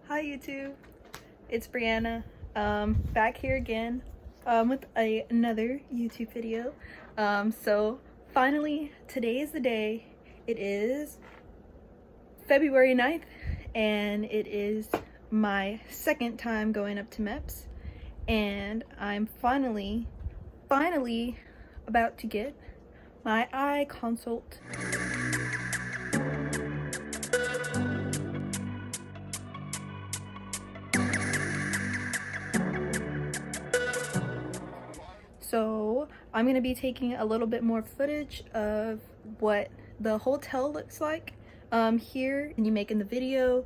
Hi YouTube, it's Brianna, back here again with another YouTube video. So finally, today is the day. It is February 9th and it is my second time going up to MEPS, and I'm finally about to get my eye consult. So I'm going to be taking a little bit more footage of what the hotel looks like here, and you making the video,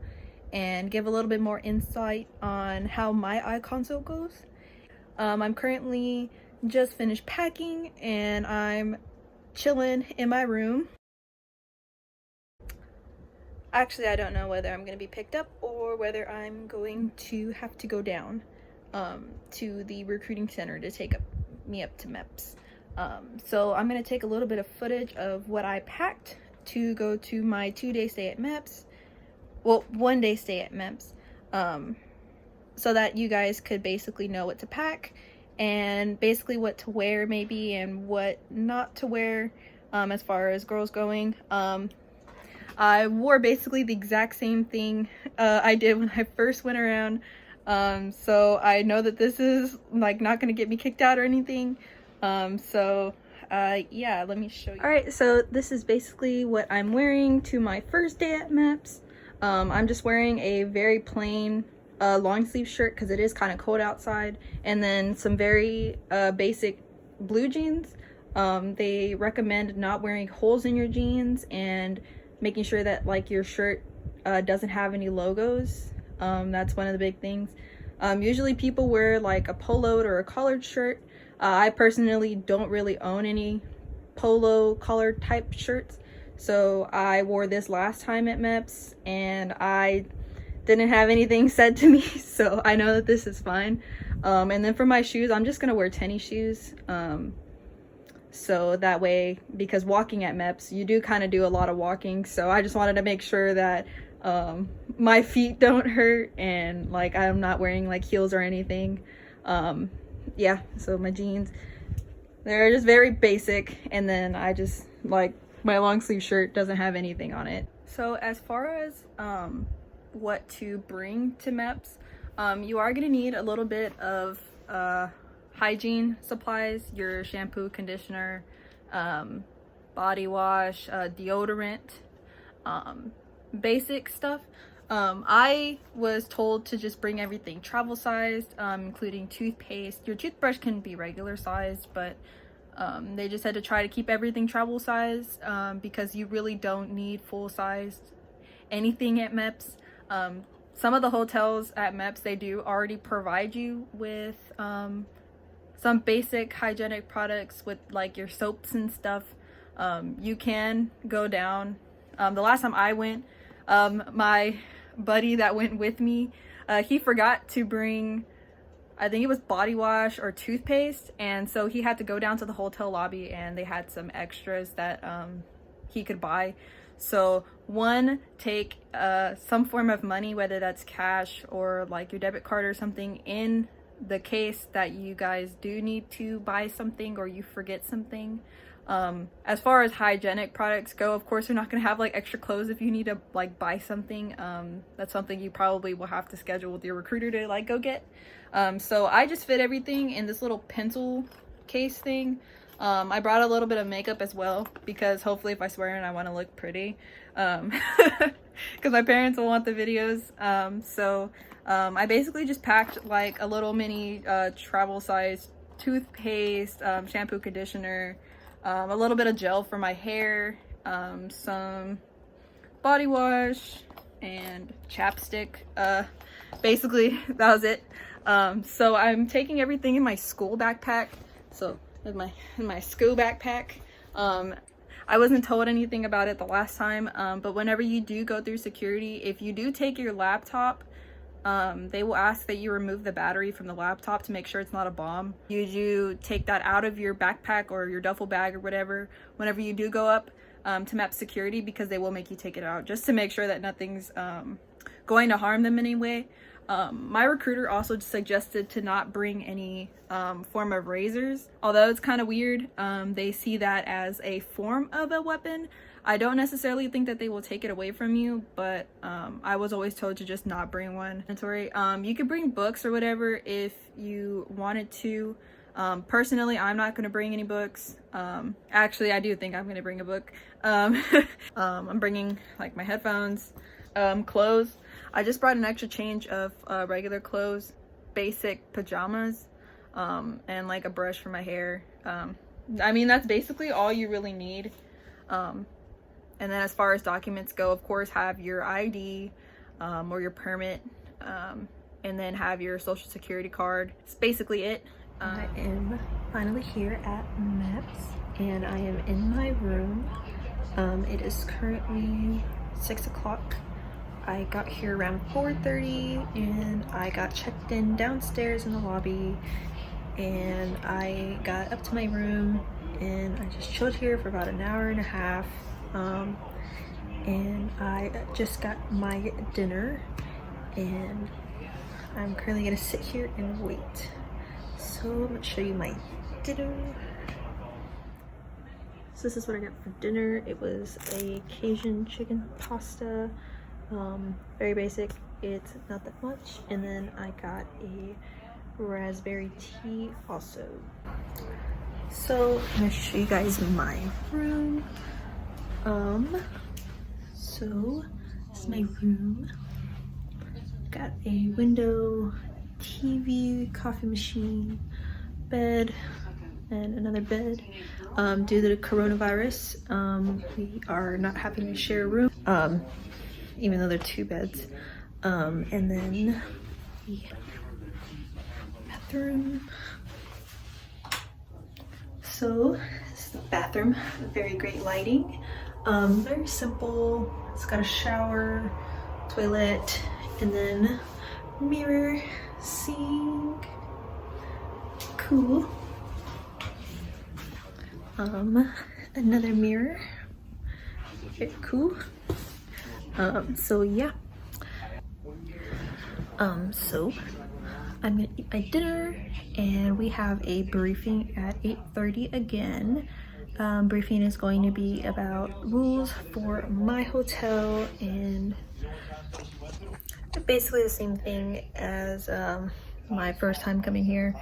and give a little bit more insight on how my eye consult goes. I'm currently just finished packing and I'm chilling in my room. Actually, I don't know whether I'm going to be picked up or whether I'm going to have to go down to the recruiting center to take me up to MEPS. So I'm going to take a little bit of footage of what I packed to go to my 2-day stay at MEPS. Well, 1-day stay at MEPS. So that you guys could basically know what to pack and basically what to wear maybe and what not to wear as far as girls going. I wore basically the exact same thing I did when I first went around. So I know that this is like not gonna get me kicked out or anything. Yeah, let me show you. Alright, so this is basically what I'm wearing to my first day at MEPS. I'm just wearing a very plain long sleeve shirt because it is kind of cold outside, and then some very basic blue jeans. They recommend not wearing holes in your jeans and making sure that like your shirt doesn't have any logos. That's one of the big things. Usually people wear like a poloed or a collared shirt. I personally don't really own any polo collared type shirts, so I wore this last time at MEPS and I didn't have anything said to me, so I know that this is fine. And then for my shoes, I'm just gonna wear tennis shoes. So that way, because walking at MEPS, you do kind of do a lot of walking, so I just wanted to make sure that my feet don't hurt and like I'm not wearing like heels or anything. Yeah, so my jeans, they're just very basic, and then I just like my long sleeve shirt doesn't have anything on it. So as far as what to bring to MEPS, you are going to need a little bit of hygiene supplies, your shampoo, conditioner, body wash, deodorant, basic stuff. I was told to just bring everything travel sized, including toothpaste. Your toothbrush can be regular sized, but they just had to try to keep everything travel sized because you really don't need full sized anything at MEPS. Some of the hotels at MEPS, they do already provide you with some basic hygienic products with like your soaps and stuff. You can go down. The last time I went, my buddy that went with me, he forgot to bring, I think it was body wash or toothpaste, and so he had to go down to the hotel lobby and they had some extras that he could buy. So one, take some form of money, whether that's cash or like your debit card or something, in the case that you guys do need to buy something or you forget something. As far as hygienic products go, of course you're not gonna have like extra clothes if you need to like buy something. That's something you probably will have to schedule with your recruiter to like go get. So I just fit everything in this little pencil case thing. I brought a little bit of makeup as well because hopefully if I swear and I want to look pretty, because my parents will want the videos. I basically just packed like a little mini travel size toothpaste, shampoo, conditioner, a little bit of gel for my hair, some body wash, and chapstick. Basically that was it. So I'm taking everything in my school backpack. So in my school backpack. I wasn't told anything about it the last time, but whenever you do go through security, if you do take your laptop, they will ask that you remove the battery from the laptop to make sure it's not a bomb. You do take that out of your backpack or your duffel bag or whatever whenever you do go up to MEPS security, because they will make you take it out just to make sure that nothing's going to harm them in any way. My recruiter also suggested to not bring any form of razors, although it's kind of weird. They see that as a form of a weapon. I don't necessarily think that they will take it away from you, but I was always told to just not bring one. You could bring books or whatever if you wanted to. Personally, I'm not going to bring any books. Actually, I do think I'm going to bring a book. I'm bringing like my headphones, clothes. I just brought an extra change of regular clothes, basic pajamas, and like a brush for my hair. I mean, that's basically all you really need. And then as far as documents go, of course, have your ID or your permit, and then have your social security card. It's basically it. I am finally here at MEPS and I am in my room. It is currently 6 o'clock. I got here around 4:30 and I got checked in downstairs in the lobby, and I got up to my room and I just chilled here for about an hour and a half. And I just got my dinner and I'm currently gonna sit here and wait. So I'm gonna show you my dinner. So this is what I got for dinner. It was a Cajun chicken pasta, very basic, it's not that much. And then I got a raspberry tea also. So I'm gonna show you guys my room. So this is my room. Got a window, TV, coffee machine, bed, and another bed. Due to the coronavirus, we are not having to share a room, even though they're 2 beds. And then the bathroom. So this is the bathroom, very great lighting. Very simple. It's got a shower, toilet, and then mirror, sink. Cool. Another mirror. Very cool. So yeah. So I'm gonna eat my dinner and we have a briefing at 8:30 again. Briefing is going to be about rules for my hotel and basically the same thing as my first time coming here.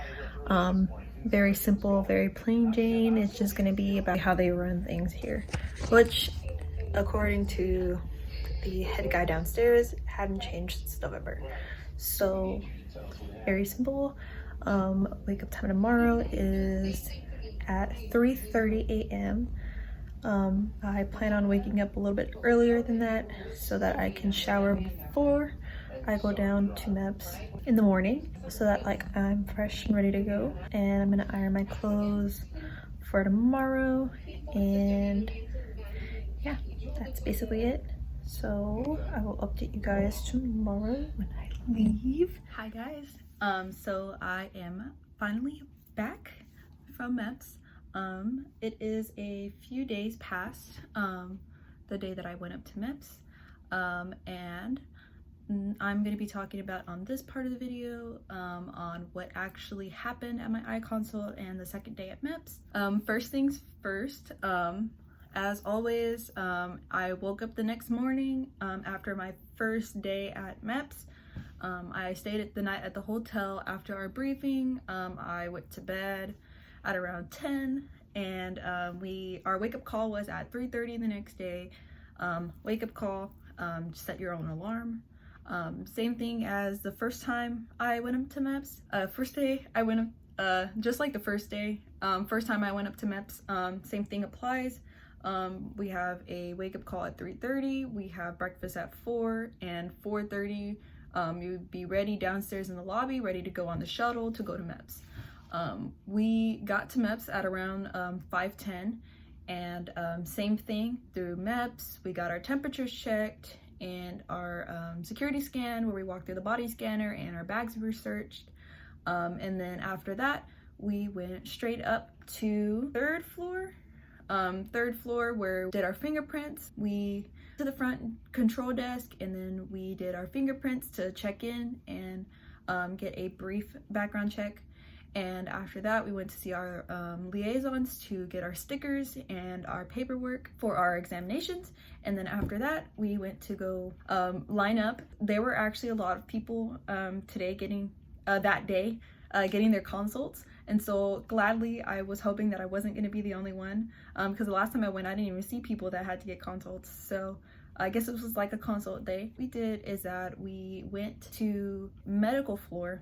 Very simple, very plain Jane. It's just going to be about how they run things here, which according to the head guy downstairs hadn't changed since November. So very simple. Wake up time tomorrow is at 3:30 a.m. I plan on waking up a little bit earlier than that so that I can shower before I go down to MEPS in the morning, so that like I'm fresh and ready to go. And I'm gonna iron my clothes for tomorrow, and yeah, that's basically it. So I will update you guys tomorrow when I leave. Hi guys. So I am finally back from MEPS. It is a few days past the day that I went up to MEPS, and I'm going to be talking about on this part of the video on what actually happened at my eye consult and the second day at MEPS. First things first, as always, I woke up the next morning after my first day at MEPS. I stayed the night at the hotel after our briefing. I went to bed at around 10, and our wake-up call was at 3:30 the next day. Wake-up call, set your own alarm. Same thing as the first time I went up to MEPS. First day I went up, just like the first day, first time I went up to MEPS, same thing applies. We have a wake-up call at 3:30, we have breakfast at 4, and 4:30 you would be ready downstairs in the lobby, ready to go on the shuttle to go to MEPS. We got to MEPS at around 5:10, and same thing through MEPS. We got our temperatures checked and our security scan, where we walked through the body scanner and our bags were searched. And then after that, we went straight up to third floor where we did our fingerprints. We to the front control desk, and then we did our fingerprints to check in and get a brief background check. And after that, we went to see our liaisons to get our stickers and our paperwork for our examinations. And then after that, we went to go line up. There were actually a lot of people today getting that day getting their consults. And so gladly, I was hoping that I wasn't going to be the only one, because the last time I went, I didn't even see people that had to get consults. So I guess this was like a consult day. What we did is that we went to medical floor,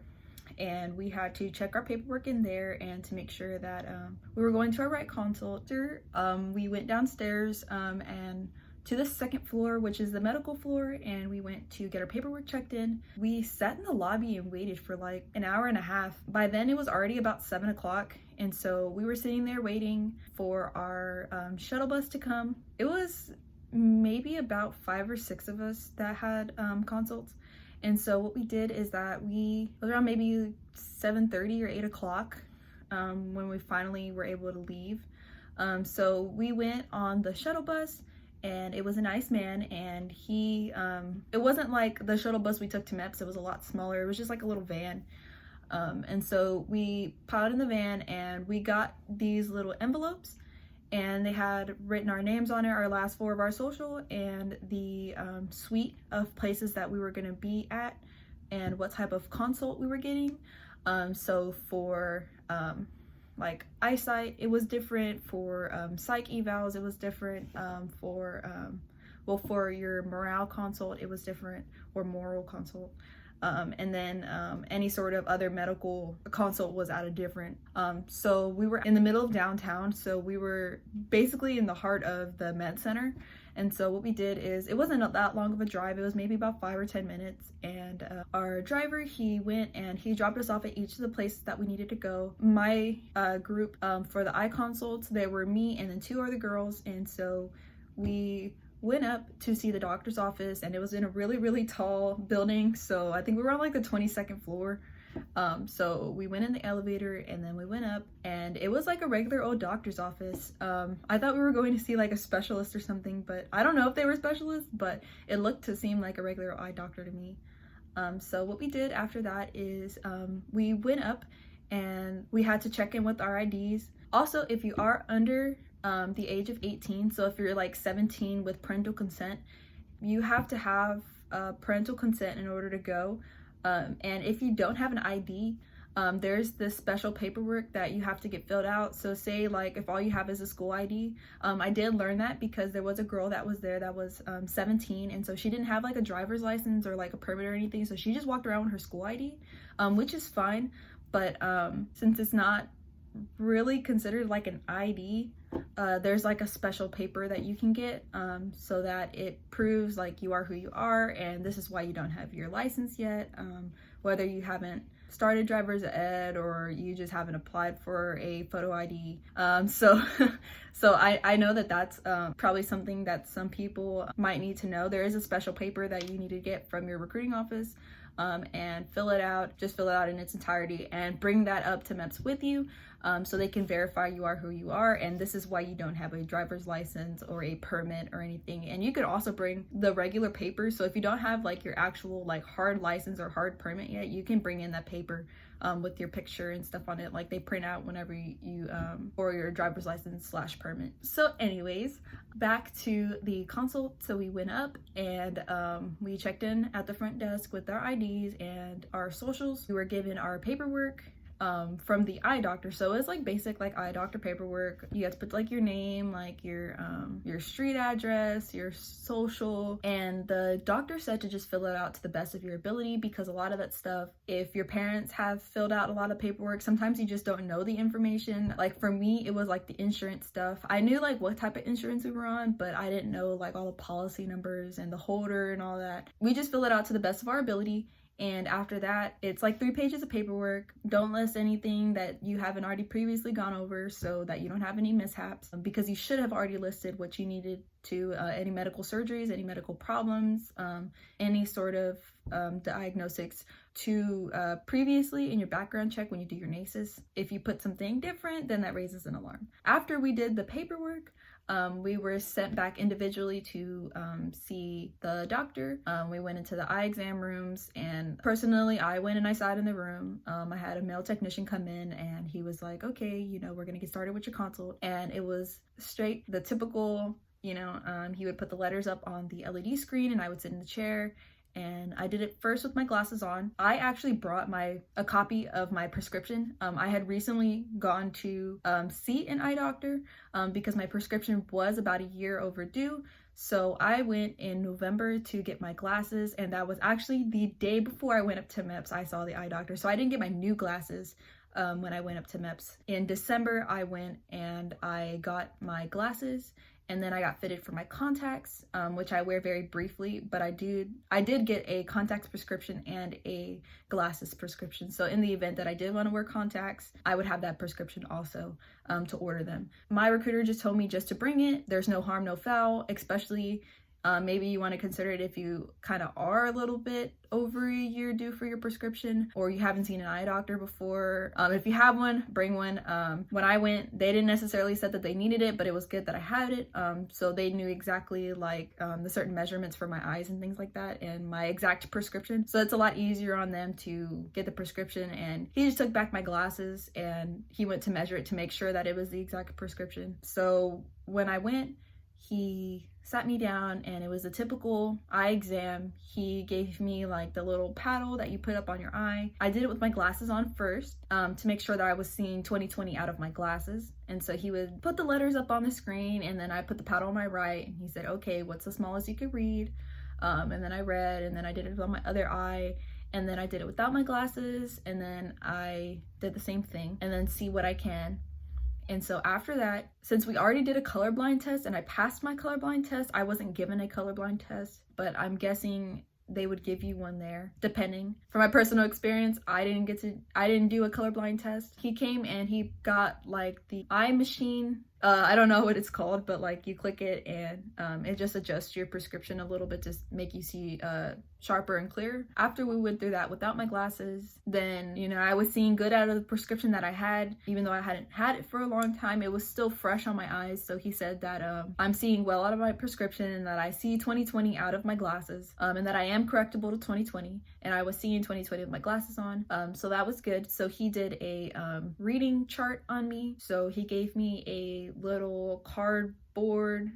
and we had to check our paperwork in there and to make sure that we were going to our right consult. We went downstairs and to the second floor, which is the medical floor, and we went to get our paperwork checked in. We sat in the lobby and waited for like an hour and a half. By then it was already about 7 o'clock, and so we were sitting there waiting for our shuttle bus to come. It was maybe about 5 or 6 of us that had consults. And so what we did is that it was around maybe 7:30 or 8 o'clock when we finally were able to leave. So we went on the shuttle bus, and it was a nice man, and he, it wasn't like the shuttle bus we took to MEPS. It was a lot smaller. It was just like a little van. And so we piled in the van, and we got these little envelopes, and they had written our names on it, our last 4 of our social, and the suite of places that we were going to be at and what type of consult we were getting. So for like eyesight, it was different. For psych evals, it was different. For your morale consult, it was different, or moral consult. And then any sort of other medical consult was at a different. So we were in the middle of downtown, so we were basically in the heart of the med center. And so what we did is, it wasn't that long of a drive. It was maybe about 5 or 10 minutes. And our driver, he went and he dropped us off at each of the places that we needed to go. My group for the eye consults, there were me and then 2 other girls. And so we went up to see the doctor's office, and it was in a really, really tall building. So I think we were on like the 22nd floor. So we went in the elevator, and then we went up, and it was like a regular old doctor's office. I thought we were going to see like a specialist or something, but I don't know if they were specialists, but it looked to seem like a regular eye doctor to me. So what we did after that is we went up, and we had to check in with our IDs. Also, if you are under the age of 18, so if you're like 17 with parental consent, you have to have parental consent in order to go. And if you don't have an ID, there's this special paperwork that you have to get filled out. So say like if all you have is a school ID, I did learn that because there was a girl that was there that was 17, and so she didn't have like a driver's license or like a permit or anything, so she just walked around with her school ID, which is fine. But since it's not really considered like an ID, there's like a special paper that you can get so that it proves like you are who you are, and this is why you don't have your license yet, whether you haven't started driver's ed or you just haven't applied for a photo ID. So I know that that's probably something that some people might need to know. There is a special paper that you need to get from your recruiting office, and fill it out in its entirety and bring that up to MEPS with you, so they can verify you are who you are, and this is why you don't have a driver's license or a permit or anything. And you could also bring the regular papers, so if you don't have like your actual like hard license or hard permit yet, you can bring in that paper with your picture and stuff on it, like they print out whenever you for your driver's license / permit. So anyways, back to the consult. So we went up, and we checked in at the front desk with our IDs and our socials. We were given our paperwork from the eye doctor. So it's like basic like eye doctor paperwork. You have to put like your name, like your street address, your social, and the doctor said to just fill it out to the best of your ability, because a lot of that stuff, if your parents have filled out a lot of paperwork, sometimes you just don't know the information. Like for me, it was like the insurance stuff. I knew like what type of insurance we were on, but I didn't know like all the policy numbers and the holder and all that. We just fill it out to the best of our ability. And after that, it's like 3 pages of paperwork. Don't list anything that you haven't already previously gone over, so that you don't have any mishaps, because you should have already listed what you needed to, any medical surgeries, any medical problems, any sort of diagnostics to previously in your background check when you do your NACEs. If you put something different, then that raises an alarm. After we did the paperwork, We were sent back individually to see the doctor. We went into the eye exam rooms, and personally, I went and I sat in the room. I had a male technician come in, and he was like, okay, you know, we're gonna get started with your consult. And it was straight the typical, you know, he would put the letters up on the LED screen and I would sit in the chair. And I did it first with my glasses on. I actually brought a copy of my prescription. I had recently gone to see an eye doctor because my prescription was about a year overdue. So I went in November to get my glasses, and that was actually the day before I went up to MEPS. I saw the eye doctor, so I didn't get my new glasses when I went up to MEPS. In December, I went and I got my glasses, and then I got fitted for my contacts, which I wear very briefly, but I did get a contacts prescription and a glasses prescription. So in the event that I did want to wear contacts, I would have that prescription also to order them. My recruiter just told me just to bring it. There's no harm, no foul, especially maybe you want to consider it if you kind of are a little bit over a year due for your prescription, or you haven't seen an eye doctor before. If you have one, bring one. When I went, they didn't necessarily said that they needed it, but it was good that I had it. So they knew exactly like the certain measurements for my eyes and things like that, and my exact prescription. So it's a lot easier on them to get the prescription. And he just took back my glasses and he went to measure it to make sure that it was the exact prescription. So when I went, he sat me down and it was a typical eye exam. He gave me like the little paddle that you put up on your eye. I did it with my glasses on first to make sure that I was seeing 20/20 out of my glasses. And so he would put the letters up on the screen, and then I put the paddle on my right, and he said, okay, what's the smallest you could read? And then I read, and then I did it on my other eye, and then I did it without my glasses, and then I did the same thing, and then see what I can. And so after that, since we already did a colorblind test and I passed my colorblind test, I wasn't given a colorblind test, but I'm guessing they would give you one there, depending. From my personal experience, I didn't do a colorblind test. He came and he got like the eye machine. I don't know what it's called, but like you click it and it just adjusts your prescription a little bit to make you see sharper and clearer. After we went through that without my glasses, then, you know, I was seeing good out of the prescription that I had. Even though I hadn't had it for a long time, it was still fresh on my eyes. So he said that I'm seeing well out of my prescription, and that I see 20/20 out of my glasses, and that I am correctable to 20/20, and I was seeing 20/20 with my glasses on. So that was good. So he did a reading chart on me. So he gave me a little cardboard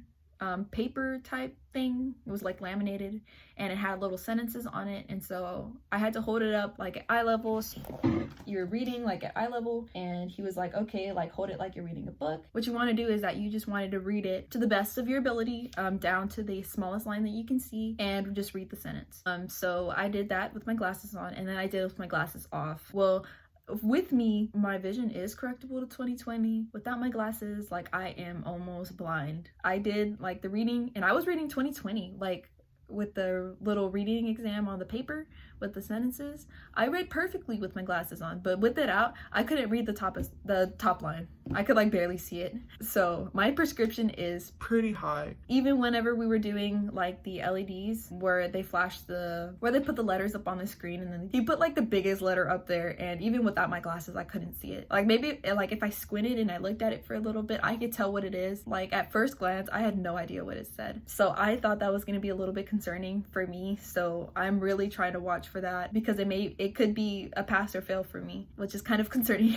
paper type thing. It was like laminated, and it had little sentences on it, and so I had to hold it up like at eye level. So you're reading like at eye level, and he was like, okay, like hold it like you're reading a book. What you want to do is that you just wanted to read it to the best of your ability, down to the smallest line that you can see, and just read the sentence. So I did that with my glasses on, and then I did it with my glasses off. Well, with me, my vision is correctable to 20/20. Without my glasses, like I am almost blind. I did like the reading, and I was reading 20/20, like with the little reading exam on the paper with the sentences. I read perfectly with my glasses on, but with it out, I couldn't read the top line. I could like barely see it. So my prescription is pretty high. Even whenever we were doing like the LEDs where they where they put the letters up on the screen, and then he put like the biggest letter up there, and even without my glasses, I couldn't see it. Like maybe like if I squinted and I looked at it for a little bit, I could tell what it is. Like at first glance, I had no idea what it said. So I thought that was going to be a little bit concerning for me. So I'm really trying to watch for that, because it could be a pass or fail for me, which is kind of concerning.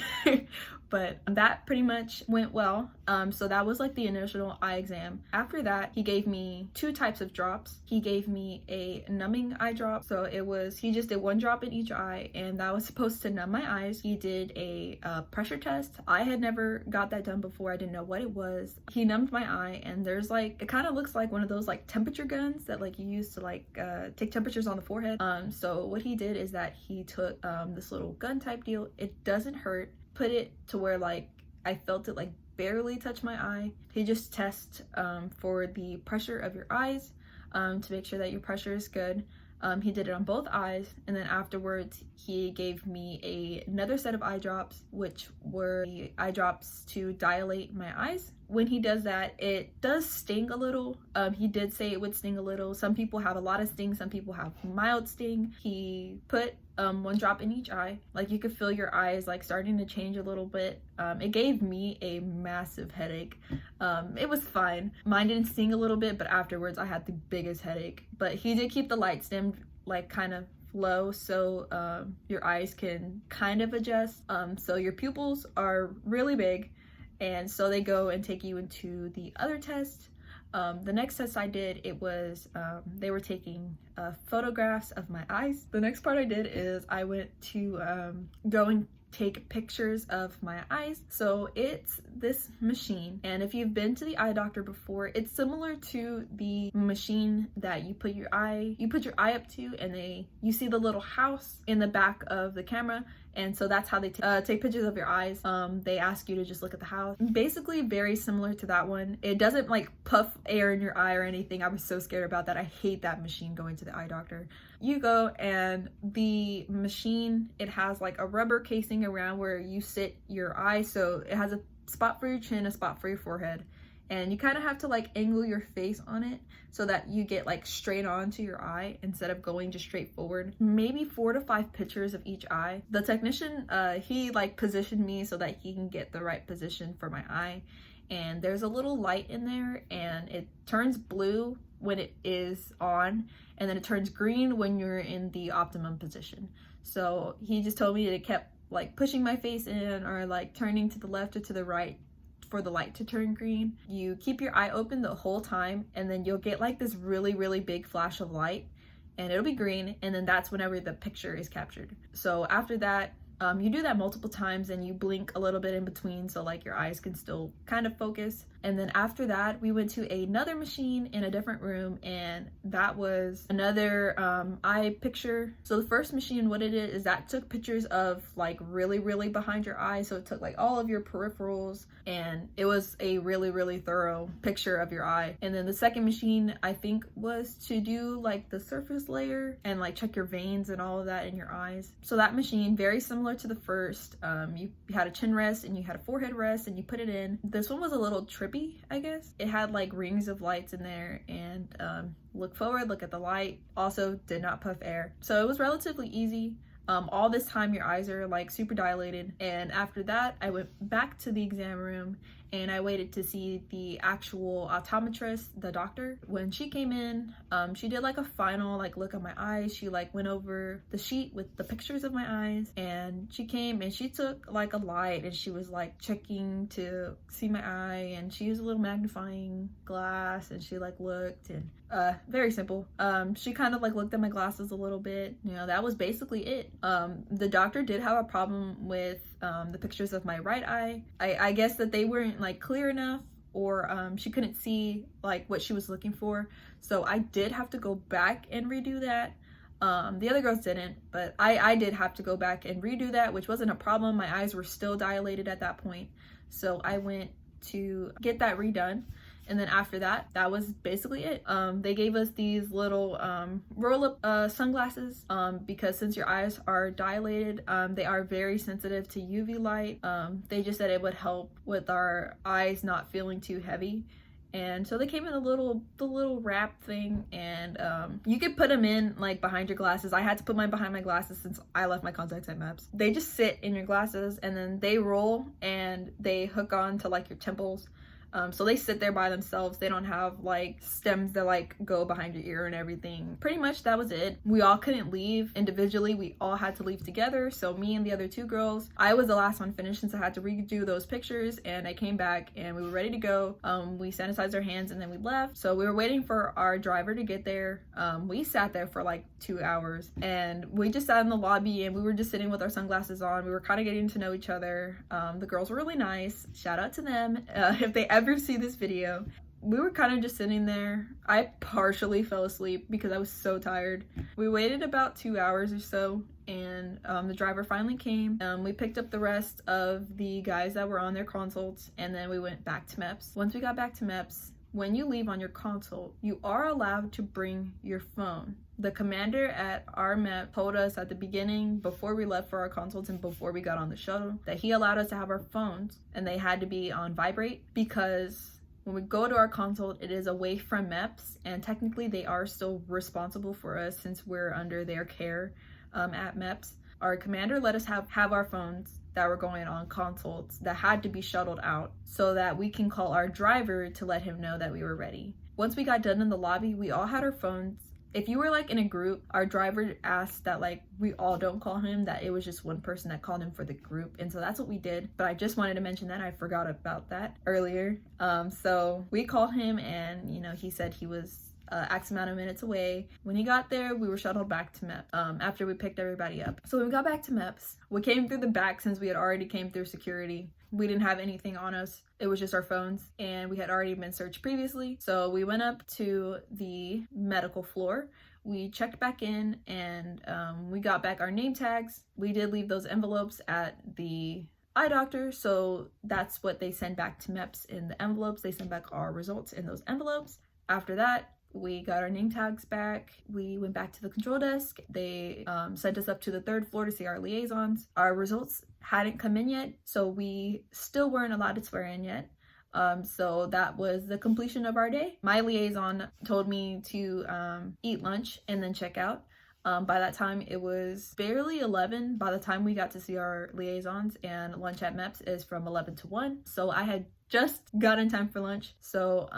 But that pretty much went well. So that was like the initial eye exam. After that, he gave me 2 types of drops. He gave me a numbing eye drop. So he just did 1 drop in each eye, and that was supposed to numb my eyes. He did a pressure test. I had never got that done before. I didn't know what it was. He numbed my eye, and there's like, it kind of looks like one of those like temperature guns that like you use to like take temperatures on the forehead. So what he did is that he took this little gun type deal. It doesn't hurt. Put it to where like I felt it like barely touch my eye. He just tests for the pressure of your eyes to make sure that your pressure is good. He did it on both eyes, and then afterwards he gave me another set of eye drops, which were the eye drops to dilate my eyes, when he does that, it does sting a little. He did say it would sting a little. Some people have a lot of sting, some people have mild sting. He put 1 drop in each eye. Like, you could feel your eyes like starting to change a little bit. It gave me a massive headache. It was fine. Mine didn't sting a little bit, but afterwards I had the biggest headache. But he did keep the light stemmed like kind of low, so your eyes can kind of adjust. So your pupils are really big, and so they go and take you into the other test. The next test I did, it was they were taking photographs of my eyes. The next part I did is I went to go and take pictures of my eyes. So it's this machine, and if you've been to the eye doctor before, it's similar to the machine that you put your eye up to, and you see the little house in the back of the camera, and so that's how they take pictures of your eyes. They ask you to just look at the house. Basically very similar to that one. It doesn't like puff air in your eye or anything. I was so scared about that. I hate that machine going to the eye doctor. You go, and the machine, it has like a rubber casing around where you sit your eye, so it has a spot for your chin, a spot for your forehead, and you kind of have to like angle your face on it so that you get like straight onto your eye instead of going just straight forward. Maybe 4 to 5 pictures of each eye. The technician, he like positioned me so that he can get the right position for my eye, and there's a little light in there, and it turns blue when it is on, and then it turns green when you're in the optimum position. So he just told me that it kept like pushing my face in or like turning to the left or to the right for the light to turn green. You keep your eye open the whole time, and then you'll get like this really, really big flash of light, and it'll be green, and then that's whenever the picture is captured. So after that, you do that multiple times, and you blink a little bit in between so like your eyes can still kind of focus. And then after that, we went to another machine in a different room, and that was another eye picture. So the first machine, what it did is that took pictures of like really, really behind your eye. So it took like all of your peripherals, and it was a really, really thorough picture of your eye. And then the second machine, I think, was to do like the surface layer and like check your veins and all of that in your eyes. So that machine, very similar to the first. You had a chin rest and you had a forehead rest, and you put it in. This one was a little trippy, I guess. It had like rings of lights in there, and look forward, look at the light. Also did not puff air. So it was relatively easy. All this time your eyes are like super dilated. And after that, I went back to the exam room, and I waited to see the actual optometrist, the doctor. When she came in, she did like a final like look at my eyes. She like went over the sheet with the pictures of my eyes, and she came and she took like a light, and she was like checking to see my eye, and she used a little magnifying glass, and she like looked, and very simple. She kind of like looked at my glasses a little bit. You know, that was basically it. The doctor did have a problem with the pictures of my right eye. I guess that they weren't like clear enough, or she couldn't see like what she was looking for. So I did have to go back and redo that. The other girls didn't, but I did have to go back and redo that, which wasn't a problem. My eyes were still dilated at that point. So I went to get that redone. And then after that, that was basically it. They gave us these little roll-up sunglasses because since your eyes are dilated, they are very sensitive to UV light. They just said it would help with our eyes not feeling too heavy. And so they came in the little wrap thing, and you could put them in like behind your glasses. I had to put mine behind my glasses since I left my contacts at MEPS. They just sit in your glasses, and then they roll and they hook on to like your temples. So they sit there by themselves. They don't have like stems that like go behind your ear and everything. Pretty much that was it. We all couldn't leave individually. We all had to leave together. So me and the other 2 girls, I was the last one finished since I had to redo those pictures, and I came back and we were ready to go. We sanitized our hands and then we left. So we were waiting for our driver to get there. We sat there for like 2 hours, and we just sat in the lobby, and we were just sitting with our sunglasses on. We were kind of getting to know each other. The girls were really nice. Shout out to them. If they ever see this video. We were kind of just sitting there. I partially fell asleep because I was so tired. We waited about 2 hours or so, and the driver finally came. We picked up the rest of the guys that were on their consults, and then we went back to MEPS. Once we got back to MEPS, when you leave on your consult, you are allowed to bring your phone. The commander at our MEP told us at the beginning, before we left for our consults and before we got on the shuttle, that he allowed us to have our phones and they had to be on vibrate, because when we go to our consult, it is away from MEPS, and technically they are still responsible for us since we're under their care at MEPS. Our commander let us have our phones that were going on consults that had to be shuttled out so that we can call our driver to let him know that we were ready. Once we got done in the lobby, we all had our phones. If you were like in a group, our driver asked that like we all don't call him, that it was just one person that called him for the group, and so that's what we did. But I just wanted to mention that I forgot about that earlier. So we called him, and you know, he said he was X amount of minutes away. When he got there, we were shuttled back to MEPS after we picked everybody up. So when we got back to MEPS, we came through the back since we had already came through security. We didn't have anything on us. It was just our phones, and we had already been searched previously. So we went up to the medical floor. We checked back in, and we got back our name tags. We did leave those envelopes at the eye doctor, so that's what they send back to MEPS in the envelopes. They send back our results in those envelopes. After that, we got our name tags back. We went back to the control desk. They sent us up to the 3rd floor to see our liaisons. Our results hadn't come in yet, so we still weren't allowed to swear in yet. So that was the completion of our day. My liaison told me to eat lunch and then check out. By that time, it was barely 11 by the time we got to see our liaisons, and lunch at MEPS is from 11 to 1. So I had just got in time for lunch. So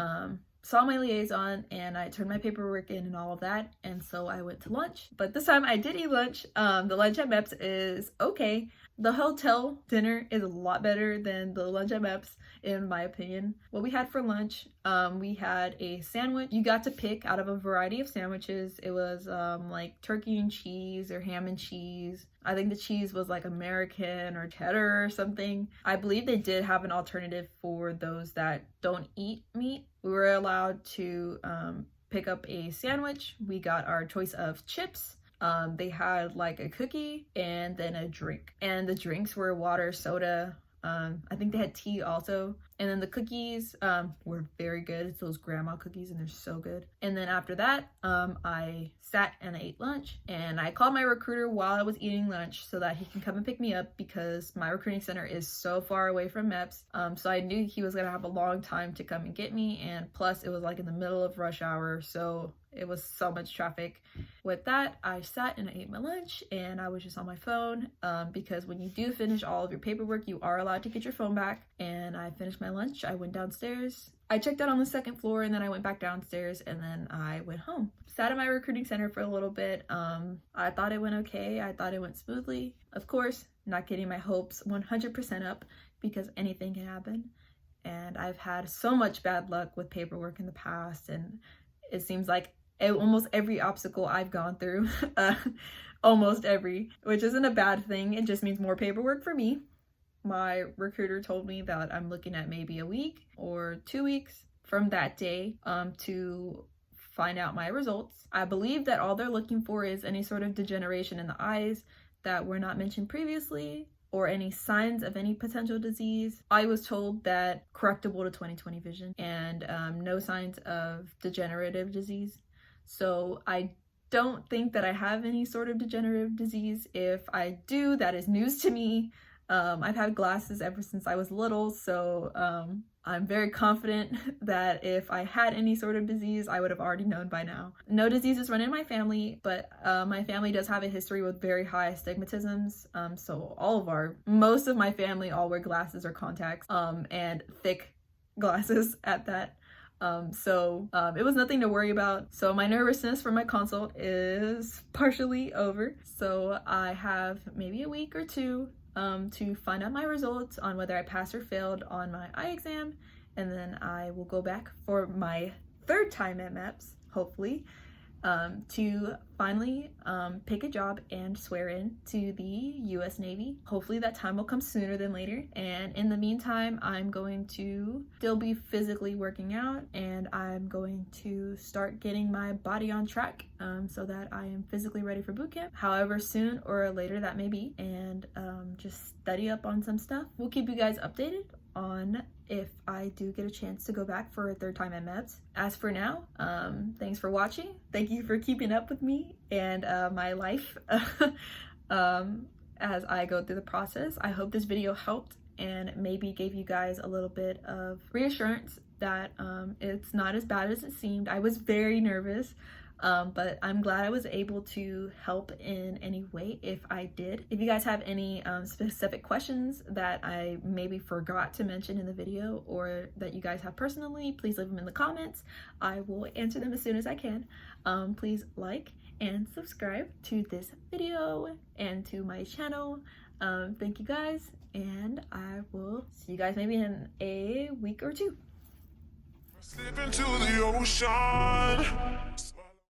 saw my liaison and I turned my paperwork in and all of that, and so I went to lunch. But this time I did eat lunch. The lunch at MEPS is okay. The hotel dinner is a lot better than the lunch at MEPS, in my opinion. What we had for lunch, we had a sandwich. You got to pick out of a variety of sandwiches. It was like turkey and cheese or ham and cheese. I think the cheese was like American or cheddar or something. I believe they did have an alternative for those that don't eat meat. We were allowed to pick up a sandwich. We got our choice of chips. They had like a cookie and then a drink. And the drinks were water, soda. I think they had tea also. And then the cookies were very good. It's those grandma cookies and they're so good. And then after that, I sat and I ate lunch, and I called my recruiter while I was eating lunch so that he can come and pick me up, because my recruiting center is so far away from MEPS. So I knew he was gonna have a long time to come and get me, and plus it was like in the middle of rush hour, so it was so much traffic. With that, I sat and I ate my lunch, and I was just on my phone because when you do finish all of your paperwork, you are allowed to get your phone back. And I finished my lunch. I went downstairs. I checked out on the 2nd floor, and then I went back downstairs, and then I went home. Sat at my recruiting center for a little bit. I thought it went okay. I thought it went smoothly. Of course, not getting my hopes 100% up, because anything can happen. And I've had so much bad luck with paperwork in the past, and it seems like almost every obstacle I've gone through, almost every, which isn't a bad thing. It just means more paperwork for me. My recruiter told me that I'm looking at maybe a week or 2 weeks from that day to find out my results. I believe that all they're looking for is any sort of degeneration in the eyes that were not mentioned previously, or any signs of any potential disease. I was told that correctable to 20/20 vision, and no signs of degenerative disease. So I don't think that I have any sort of degenerative disease. If I do, that is news to me. I've had glasses ever since I was little, so I'm very confident that if I had any sort of disease, I would have already known by now. No diseases run in my family, but my family does have a history with very high astigmatisms. So most of my family all wear glasses or contacts, and thick glasses at that. It was nothing to worry about. So my nervousness for my consult is partially over. So I have maybe a week or two to find out my results on whether I passed or failed on my eye exam, and then I will go back for my 3rd time at MEPS, hopefully, to finally pick a job and swear in to the US Navy. Hopefully that time will come sooner than later, and in the meantime I'm going to still be physically working out, and I'm going to start getting my body on track so that I am physically ready for boot camp, however soon or later that may be, and just study up on some stuff. We'll keep you guys updated on if I do get a chance to go back for a 3rd time at MEPS. As for now, thanks for watching. Thank you for keeping up with me me and my life as I go through the process. I hope this video helped and maybe gave you guys a little bit of reassurance that it's not as bad as it seemed. I was very nervous, but I'm glad I was able to help in any way if I did. If you guys have any specific questions that I maybe forgot to mention in the video or that you guys have personally, please leave them in the comments. I will answer them as soon as I can. Please like and subscribe to this video and to my channel. Thank you guys, and I will see you guys maybe in a week or two. Slip into the ocean.